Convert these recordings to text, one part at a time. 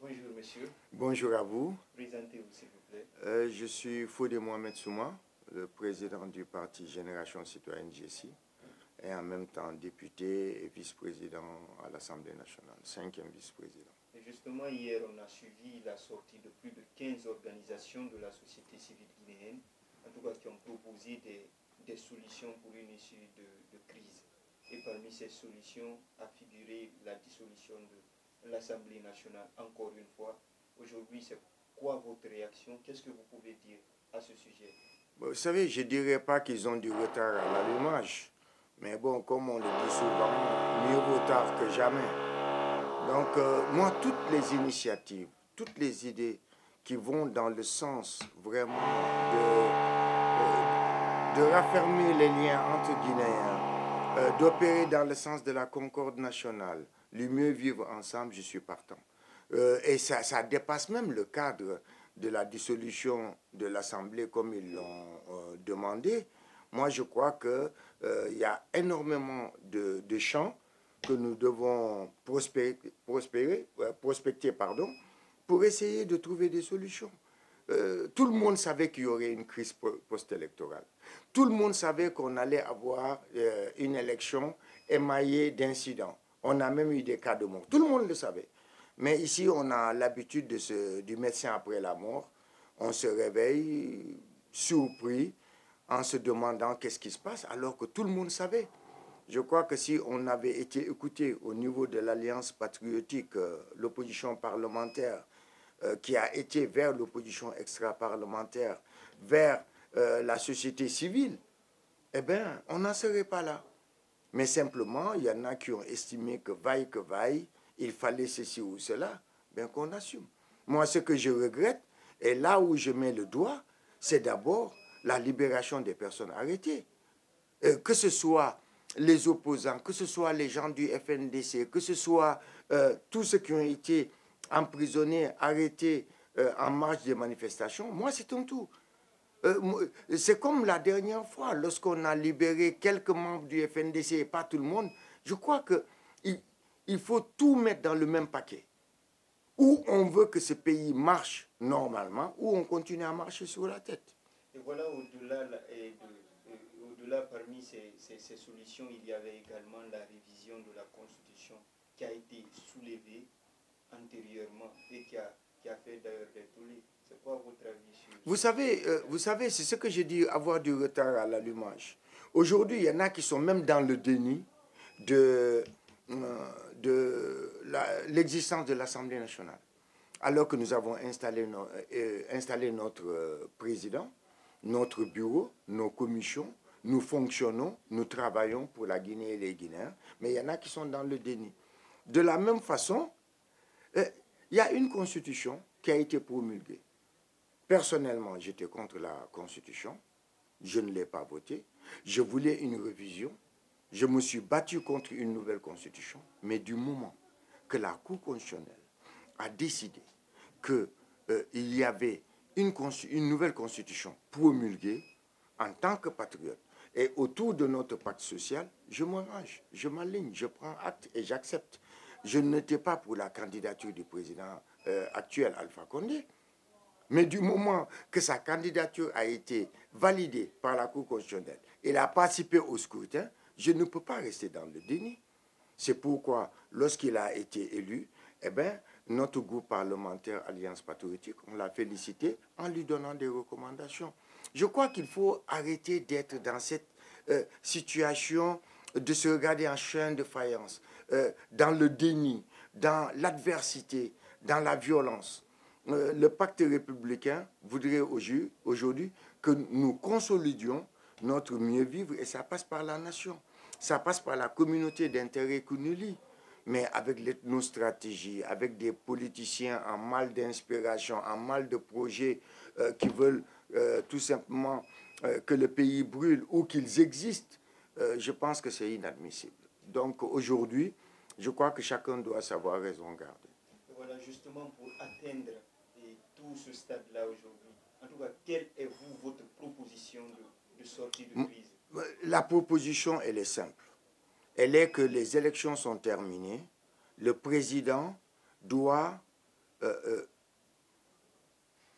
Bonjour monsieur. Bonjour à vous. Présentez-vous s'il vous plaît. Je suis Fodé Mohamed Souma, le président du parti Génération Citoyenne GC et en même temps député et vice-président à l'Assemblée nationale, 5e vice-président. Et justement, hier, on a suivi la sortie de plus de 15 organisations de la société civile guinéenne, en tout cas qui ont proposé des solutions pour une issue de crise. Et parmi ces solutions a figuré la dissolution de l'Assemblée nationale, encore une fois. Aujourd'hui, c'est quoi votre réaction? Qu'est-ce que vous pouvez dire à ce sujet? Vous savez, je ne dirais pas qu'ils ont du retard à l'allumage, mais bon, comme on le dit souvent, mieux vaut tard que jamais. Donc, moi, toutes les initiatives, toutes les idées qui vont dans le sens vraiment de raffermir les liens entre Guinéens, d'opérer dans le sens de la concorde nationale, le mieux vivre ensemble, je suis partant. Et ça dépasse même le cadre de la dissolution de l'Assemblée comme ils l'ont demandé. Moi, je crois qu'il y a énormément de champs que nous devons prospecter, pour essayer de trouver des solutions. Tout le monde savait qu'il y aurait une crise post-électorale. Tout le monde savait qu'on allait avoir une élection émaillée d'incidents. On a même eu des cas de mort. Tout le monde le savait. Mais ici, on a l'habitude du médecin après la mort. On se réveille surpris en se demandant qu'est-ce qui se passe alors que tout le monde savait. Je crois que si on avait été écouté au niveau de l'Alliance patriotique, l'opposition parlementaire, qui a été vers l'opposition extra-parlementaire, vers la société civile, eh bien, on n'en serait pas là. Mais simplement, il y en a qui ont estimé que vaille, il fallait ceci ou cela, bien qu'on assume. Moi, ce que je regrette, et là où je mets le doigt, c'est d'abord la libération des personnes arrêtées. Que ce soit les opposants, que ce soit les gens du FNDC, que ce soit tous ceux qui ont été emprisonnés, arrêtés en marge des manifestations, moi c'est un tout. C'est comme la dernière fois, lorsqu'on a libéré quelques membres du FNDC et pas tout le monde, je crois qu'il faut tout mettre dans le même paquet. Ou on veut que ce pays marche normalement, ou on continue à marcher sur la tête. Et voilà, au-delà parmi ces solutions, il y avait également la révision de la Constitution qui a été soulevée antérieurement et qui a fait d'ailleurs des tollés. C'est quoi votre avis sur vous savez, c'est ce que j'ai dit, avoir du retard à l'allumage. Aujourd'hui, il y en a qui sont même dans le déni de l'existence de l'Assemblée nationale. Alors que nous avons installé notre président, notre bureau, nos commissions, nous fonctionnons, nous travaillons pour la Guinée et les Guinéens, mais il y en a qui sont dans le déni. De la même façon, il y a une constitution qui a été promulguée. Personnellement, j'étais contre la constitution, je ne l'ai pas votée, je voulais une révision, je me suis battu contre une nouvelle constitution, mais du moment que la Cour constitutionnelle a décidé qu'il y avait une nouvelle constitution promulguée, en tant que patriote, et autour de notre pacte social, je me range, je m'aligne, je prends acte et j'accepte. Je n'étais pas pour la candidature du président actuel Alpha Condé, mais du moment que sa candidature a été validée par la Cour constitutionnelle, il a participé au scrutin, je ne peux pas rester dans le déni. C'est pourquoi, lorsqu'il a été élu, eh bien, notre groupe parlementaire Alliance patriotique, on l'a félicité en lui donnant des recommandations. Je crois qu'il faut arrêter d'être dans cette situation de se regarder en chien de faïence, dans le déni, dans l'adversité, dans la violence. Le pacte républicain voudrait aujourd'hui que nous consolidions notre mieux vivre et ça passe par la nation. Ça passe par la communauté d'intérêt que nous lie. Mais avec l'ethnostratégie, avec des politiciens en mal d'inspiration, en mal de projets qui veulent tout simplement que le pays brûle ou qu'ils existent, je pense que c'est inadmissible. Donc aujourd'hui, je crois que chacun doit savoir raison garder. Voilà, justement pour atteindre tout ce stade-là aujourd'hui, en tout cas, quelle est votre proposition de sortie de crise? La proposition, elle est simple. Elle est que les élections sont terminées. Le président doit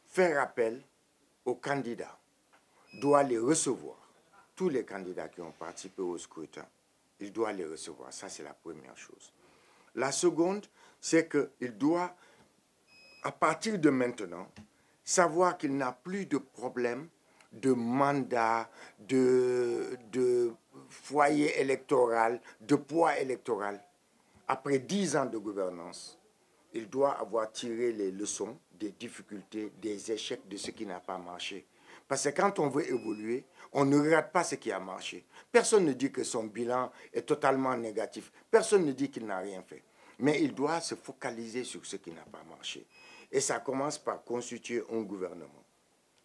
faire appel aux candidats, doit les recevoir. Tous les candidats qui ont participé au scrutin, il doit les recevoir. Ça, c'est la première chose. La seconde, c'est qu'il doit, à partir de maintenant, savoir qu'il n'a plus de problème de mandat, de foyer électoral, de poids électoral. Après 10 ans de gouvernance, il doit avoir tiré les leçons des difficultés, des échecs de ce qui n'a pas marché. Parce que quand on veut évoluer, on ne regarde pas ce qui a marché. Personne ne dit que son bilan est totalement négatif. Personne ne dit qu'il n'a rien fait. Mais il doit se focaliser sur ce qui n'a pas marché. Et ça commence par constituer un gouvernement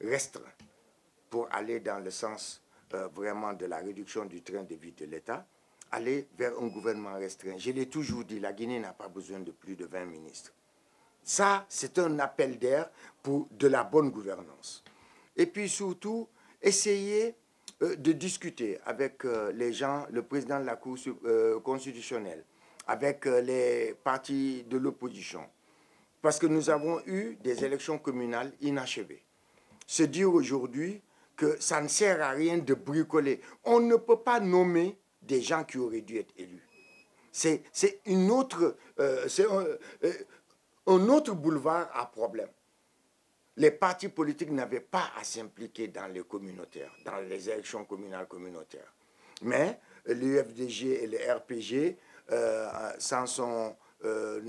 restreint pour aller dans le sens vraiment de la réduction du train de vie de l'État, aller vers un gouvernement restreint. Je l'ai toujours dit, la Guinée n'a pas besoin de plus de 20 ministres. Ça, c'est un appel d'air pour de la bonne gouvernance. Et puis surtout, essayer de discuter avec les gens, le président de la Cour constitutionnelle, avec les partis de l'opposition. Parce que nous avons eu des élections communales inachevées. Se dire aujourd'hui que ça ne sert à rien de bricoler. On ne peut pas nommer des gens qui auraient dû être élus. C'est un autre boulevard à problème. Les partis politiques n'avaient pas à s'impliquer dans les communautaires, dans les élections communales communautaires. Mais l'UFDG et le RPG s'en sont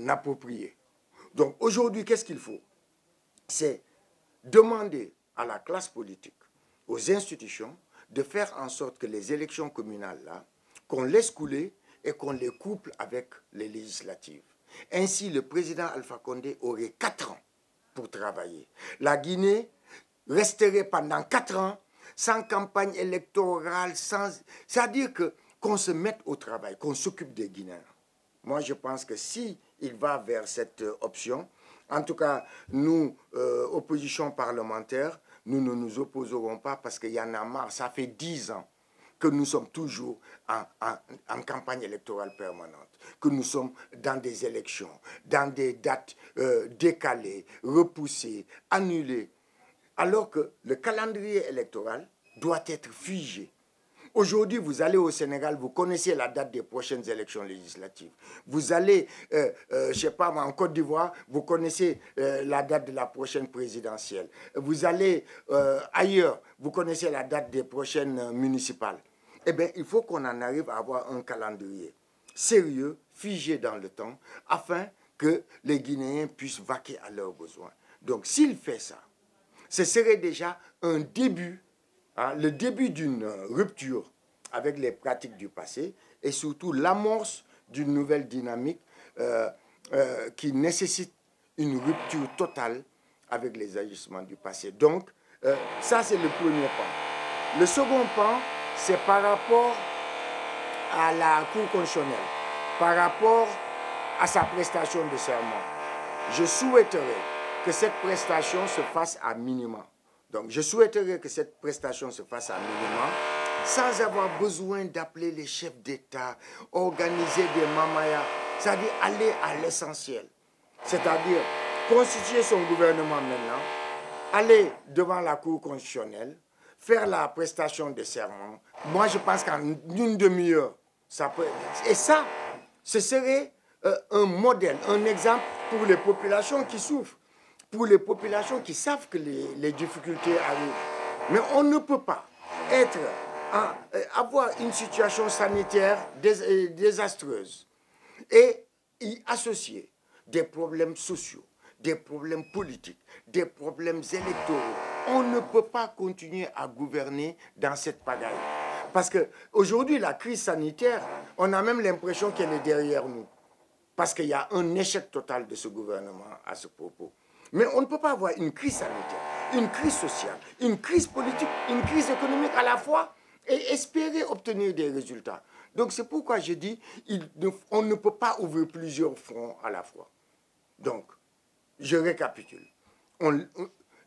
appropriés. Donc aujourd'hui, qu'est-ce qu'il faut? C'est demander à la classe politique, aux institutions, de faire en sorte que les élections communales, là, qu'on laisse couler et qu'on les couple avec les législatives. Ainsi, le président Alpha Condé aurait 4 ans pour travailler. La Guinée resterait pendant 4 ans sans campagne électorale, c'est-à-dire qu'on se mette au travail, qu'on s'occupe des Guinéens. Moi, je pense que si il va vers cette option, en tout cas, nous, opposition parlementaire, nous ne nous opposerons pas parce qu'il y en a marre. Ça fait 10 ans que nous sommes toujours en campagne électorale permanente, que nous sommes dans des élections, dans des dates décalées, repoussées, annulées, alors que le calendrier électoral doit être figé. Aujourd'hui, vous allez au Sénégal, vous connaissez la date des prochaines élections législatives. Vous allez, je ne sais pas, en Côte d'Ivoire, vous connaissez la date de la prochaine présidentielle. Vous allez ailleurs, vous connaissez la date des prochaines municipales. Eh bien, il faut qu'on en arrive à avoir un calendrier sérieux, figé dans le temps, afin que les Guinéens puissent vaquer à leurs besoins. Donc, s'il fait ça, ce serait déjà un début, hein, le début d'une rupture avec les pratiques du passé et surtout l'amorce d'une nouvelle dynamique qui nécessite une rupture totale avec les agissements du passé. Donc, ça, c'est le premier pan. Le second pan, c'est par rapport à la Cour constitutionnelle, par rapport à sa prestation de serment. Je souhaiterais que cette prestation se fasse à minima. Donc, je souhaiterais que cette prestation se fasse à minima, sans avoir besoin d'appeler les chefs d'État, organiser des mamayas, c'est-à-dire aller à l'essentiel. C'est-à-dire constituer son gouvernement maintenant, aller devant la Cour constitutionnelle, faire la prestation de serment. Moi, je pense qu'en une demi-heure, ça peut... Et ça, ce serait un modèle, un exemple pour les populations qui souffrent, pour les populations qui savent que les difficultés arrivent. Mais on ne peut pas avoir une situation sanitaire désastreuse et y associer des problèmes sociaux, des problèmes politiques, des problèmes électoraux. On ne peut pas continuer à gouverner dans cette pagaille. Parce qu'aujourd'hui, la crise sanitaire, on a même l'impression qu'elle est derrière nous. Parce qu'il y a un échec total de ce gouvernement à ce propos. Mais on ne peut pas avoir une crise sanitaire, une crise sociale, une crise politique, une crise économique à la fois et espérer obtenir des résultats. Donc c'est pourquoi je dis on ne peut pas ouvrir plusieurs fronts à la fois. Donc, je récapitule.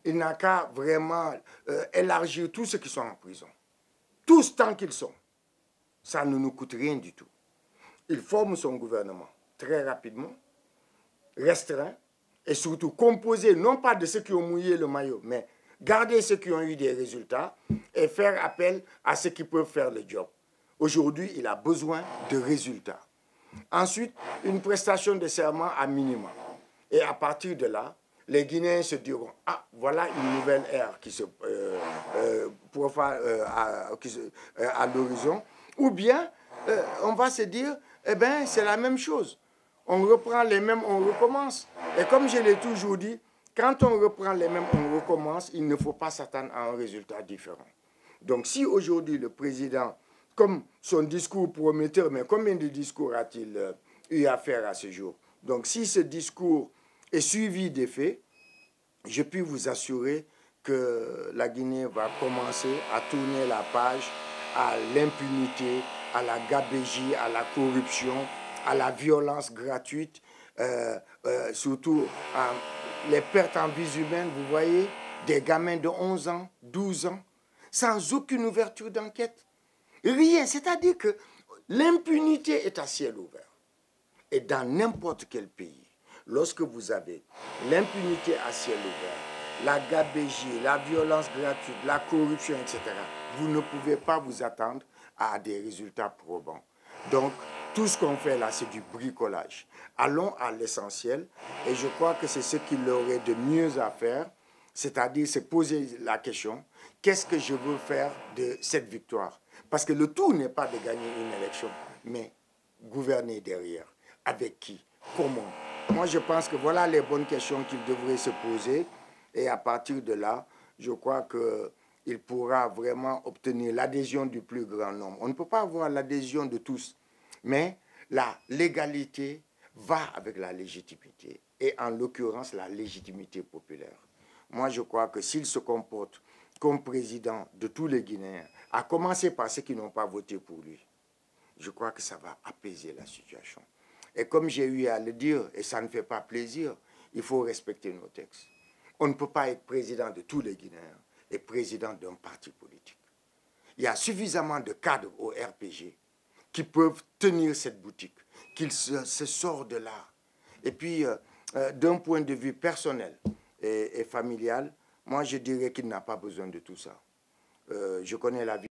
Il n'a qu'à vraiment élargir tous ceux qui sont en prison. Tous tant qu'ils sont. Ça ne nous coûte rien du tout. Il forme son gouvernement très rapidement, restreint, et surtout composé non pas de ceux qui ont mouillé le maillot, mais garder ceux qui ont eu des résultats et faire appel à ceux qui peuvent faire le job. Aujourd'hui, il a besoin de résultats. Ensuite, une prestation de serment à minima. Et à partir de là, les Guinéens se diront, ah, voilà une nouvelle ère qui se profile à l'horizon. Ou bien, on va se dire, eh bien, c'est la même chose. On reprend les mêmes, on recommence. Et comme je l'ai toujours dit, quand on reprend les mêmes, on recommence, il ne faut pas s'attendre à un résultat différent. Donc si aujourd'hui le président, comme son discours prometteur, mais combien de discours a-t-il eu à faire à ce jour? Donc si ce discours est suivi des faits, je puis vous assurer que la Guinée va commencer à tourner la page à l'impunité, à la gabegie, à la corruption, à la violence gratuite, surtout à les pertes en vies humaines, vous voyez, des gamins de 11 ans, 12 ans, sans aucune ouverture d'enquête. Rien, c'est-à-dire que l'impunité est à ciel ouvert. Et dans n'importe quel pays, lorsque vous avez l'impunité à ciel ouvert, la gabegie, la violence gratuite, la corruption, etc., vous ne pouvez pas vous attendre à des résultats probants. Donc, tout ce qu'on fait là, c'est du bricolage. Allons à l'essentiel, et je crois que c'est ce qu'il aurait de mieux à faire, c'est-à-dire se poser la question, qu'est-ce que je veux faire de cette victoire? Parce que le tout n'est pas de gagner une élection, mais gouverner derrière. Avec qui? Comment? Moi, je pense que voilà les bonnes questions qu'il devrait se poser, et à partir de là, je crois qu'il pourra vraiment obtenir l'adhésion du plus grand nombre. On ne peut pas avoir l'adhésion de tous, mais la légalité va avec la légitimité, et en l'occurrence la légitimité populaire. Moi, je crois que s'il se comporte comme président de tous les Guinéens, à commencer par ceux qui n'ont pas voté pour lui, je crois que ça va apaiser la situation. Et comme j'ai eu à le dire, et ça ne fait pas plaisir, il faut respecter nos textes. On ne peut pas être président de tous les Guinéens et président d'un parti politique. Il y a suffisamment de cadres au RPG qui peuvent tenir cette boutique, qu'ils se sortent de là. Et puis, d'un point de vue personnel et familial, moi je dirais qu'il n'a pas besoin de tout ça. Je connais la vie.